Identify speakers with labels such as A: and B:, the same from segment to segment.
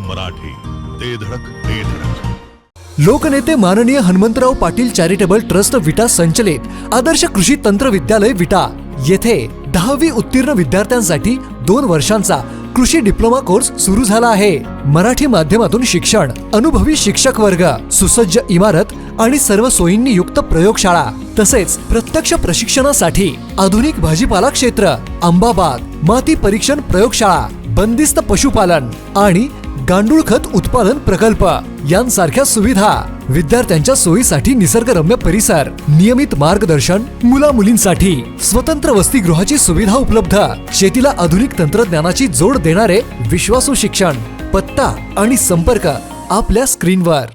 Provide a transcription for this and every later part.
A: मराठी, ते धडक ते धडक।
B: लोकनेते माननीय हनुमंतराव पाटील चॅरिटेबल ट्रस्ट विटा संचलित आदर्श कृषी तंत्र विद्यालय विटा येथे 10वी उत्तीर्ण विद्यार्थ्यांसाठी 2 वर्षांचा कृषी डिप्लोमा कोर्स सुरू झाला आहे। मराठी माध्यमातून शिक्षण, अनुभवी शिक्षक वर्ग, सुसज्ज इमारत आणि सर्व सोयींनी युक्त प्रयोगशाळा तसेच प्रत्यक्ष प्रशिक्षणासाठी आधुनिक भाजीपाला क्षेत्र, आंबा बाग, माती परीक्षण प्रयोगशाळा, बंदिस्त पशुपालन आणि गांडूळ खत उत्पादन प्रकल्प यांसारख्या सुविधा, विद्यार्थ्यांच्या सोयीसाठी निसर्गरम्य परिसर, नियमित मार्गदर्शन, मुला मुलींसाठी स्वतंत्र वसतिगृहाची सुविधा उपलब्ध, शेतीला आधुनिक तंत्रज्ञानाची जोड देणारे विश्वासू शिक्षण। पत्ता आणि संपर्क आपल्या स्क्रीनवर।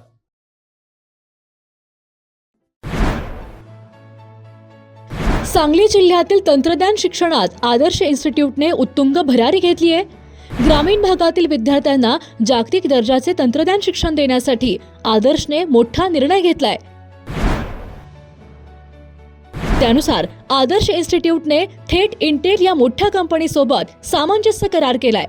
C: सांगली जिल्ह्यातील तंत्रज्ञान शिक्षणात आदर्श इन्स्टिट्यूटने उत्तुंग भरारी घेतली आहे। ग्रामीण भागातील विद्यार्थ्यांना जागतिक दर्जाचे तंत्रज्ञान शिक्षण देण्यासाठी आदर्शने मोठा निर्णय घेतलाय। त्यानुसार आदर्श इन्स्टिट्यूटने थेट इंटेल या मोठ्या कंपनीसोबत सामंजस्य करार केलाय।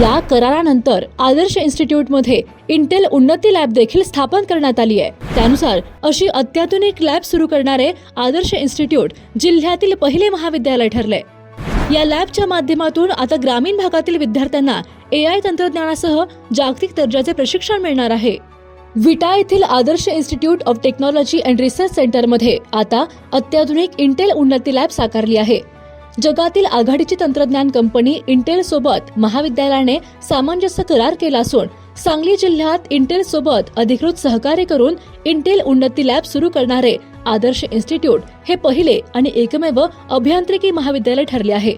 C: या करारानंतर आदर्श इन्स्टिट्यूटमध्ये इंटेल उन्नती लॅब देखील स्थापन करण्यात आली आहे। त्यानुसार अशी अत्याधुनिक लॅब सुरू करणारे आदर्श इन्स्टिट्यूट जिल्ह्यातील पहिले महाविद्यालय ठरले। या लॅबच्या माध्यमातून आता ग्रामीण भागातील विद्यार्थ्यांना AI तंत्रज्ञानासह जागतिक दर्जाचे प्रशिक्षण मिळणार आहे। विटा येथील Adarsh institute of technology and research सेंटरमध्ये आता अत्याधुनिक इंटेल उन्नती लॅब साकारली आहे। जगातील आघाडीची तंत्रज्ञान कंपनी इंटेल सोबत महाविद्यालयाने सामंजस्य करार केला असून सांगली जिल्ह्यात इंटेल सोबत अधिकृत सहकार्य करून इंटेल उन्नती लॅब सुरू करणारे आदर्श इन्स्टिट्यूट हे पहिले आणि एकमेव अभियांत्रिकी महाविद्यालय ठरले आहे।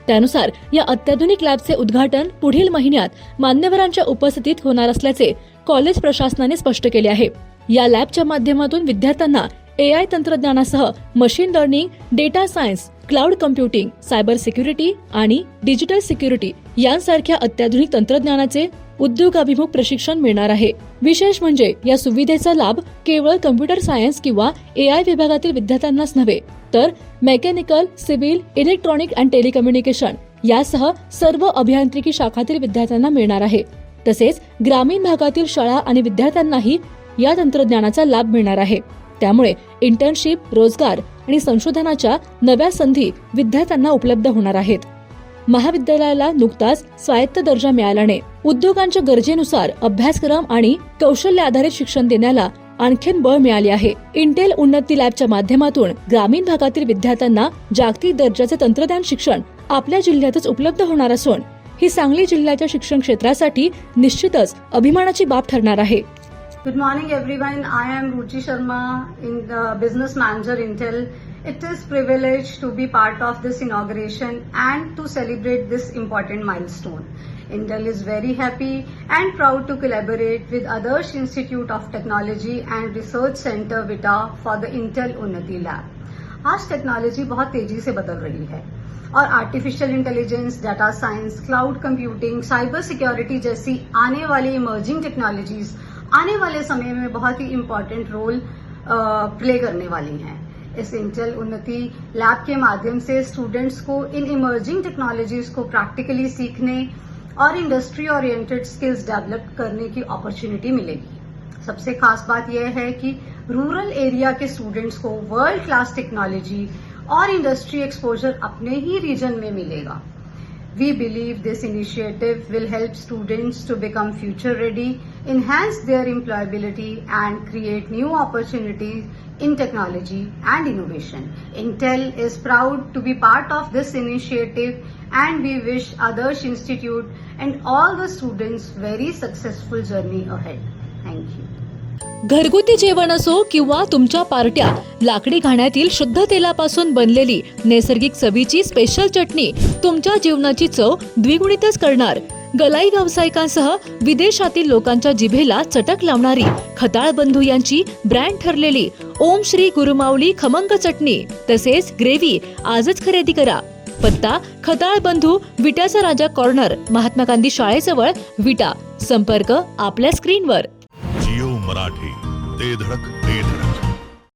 C: त्यानुसार या अत्याधुनिक लॅबचे उद्घाटन पुढील महिन्यात मान्यवरांच्या उपस्थितीत होणार असल्याचे कॉलेज प्रशासनाने स्पष्ट केले आहे। या लॅबच्या माध्यमातून विद्यार्थ्यांना AI तंत्रज्ञानासह machine learning, data science, cloud computing, cyber security आणि डिजिटल सिक्युरिटी यांसारख्या अत्याधुनिक तंत्रज्ञानाचे उद्योगाभिमुख प्रशिक्षण मिळणार आहे। विशेष म्हणजे या सुविधेचा लाभ केवळ कम्प्युटर सायन्स किंवा AI विभागातील विद्यार्थ्यांनाच नव्हे तर mechanical, civil, electronic and telecommunication यासह सर्व अभियांत्रिकी शाखातील विद्यार्थ्यांना मिळणार आहे। तसेच ग्रामीण भागातील शाळा आणि विद्यार्थ्यांनाही या तंत्रज्ञानाचा लाभ मिळणार आहे। त्यामुळे इंटर्नशिप, रोजगार आणि संशोधनाच्या नव्या संधी विद्यार्थ्यांना उपलब्ध होणार आहेत। महाविद्यालयाला नुकताच स्वायत्त दर्जा मिळाल्याने उद्योगांच्या गरजेनुसार अभ्यासक्रम आणि कौशल्य आधारित शिक्षण देण्याला आणखीन बळ मिळाले आहे। इंटेल उन्नती लॅबच्या माध्यमातून ग्रामीण भागातील विद्यार्थ्यांना जागतिक दर्जाचे तंत्रज्ञान शिक्षण आपल्या जिल्ह्यातच उपलब्ध होणार असून ही सांगली जिल्ह्याच्या शिक्षण क्षेत्रासाठी निश्चितच अभिमानाची बाब ठरणार आहे।
D: Good morning everyone. I am Ruchi Sharma, business manager Intel. It is privilege to be part of this inauguration and to celebrate this important milestone. Intel is very happy and proud to collaborate with Adarsh Institute of Technology and Research Center Vita for the Intel Unnati Lab. आज technology बहुत तेजी से बदल रही है और artificial intelligence, data science, cloud computing, cyber security जैसी आने वाली इमर्जिंग टेक्नोलॉजीज आने वाले समय में बहुत ही इम्पोर्टेंट रोल प्ले करने वाली हैं। इस इंटेल उन्नति लैब के माध्यम से स्टूडेंट्स को इन इमर्जिंग टेक्नोलॉजीज को प्रैक्टिकली सीखने और इंडस्ट्री ओरिएंटेड स्किल्स डेवलप करने की अपॉर्चुनिटी मिलेगी। सबसे खास बात यह है कि रूरल एरिया के स्टूडेंट्स को वर्ल्ड क्लास टेक्नोलॉजी और इंडस्ट्री एक्सपोजर अपने ही रीजन में मिलेगा। We believe this initiative will help students to become future ready, enhance their employability and create new opportunities in technology and innovation. Intel is proud to be part of this initiative and we wish Adarsh Institute and all the students very successful journey ahead. Thank you.
C: घरगुती जेवण असो किंवा तुमच्या पार्ट्या, लाकडी घाण्यातील शुद्ध तेलापासून बनलेली नैसर्गिक चवीची स्पेशल चटणी तुमच्या जीवनाची चव द्विगुणितच करणार। गलाई व्यावसायिकांसह विदेशातील लोकांच्या जिभेला चटक लावणारी खताळ बंधू यांची ब्रँड ठरलेली ओम श्री गुरुमाऊली खमंग चटणी तसेच ग्रेव्ही आजच खरेदी करा। पत्ता खताळ बंधू, विट्याचा राजा कॉर्नर, महात्मा गांधी शाळेजवळ, विटा। संपर्क आपल्या स्क्रीनवर।
A: जिओ मराठी, ते धडक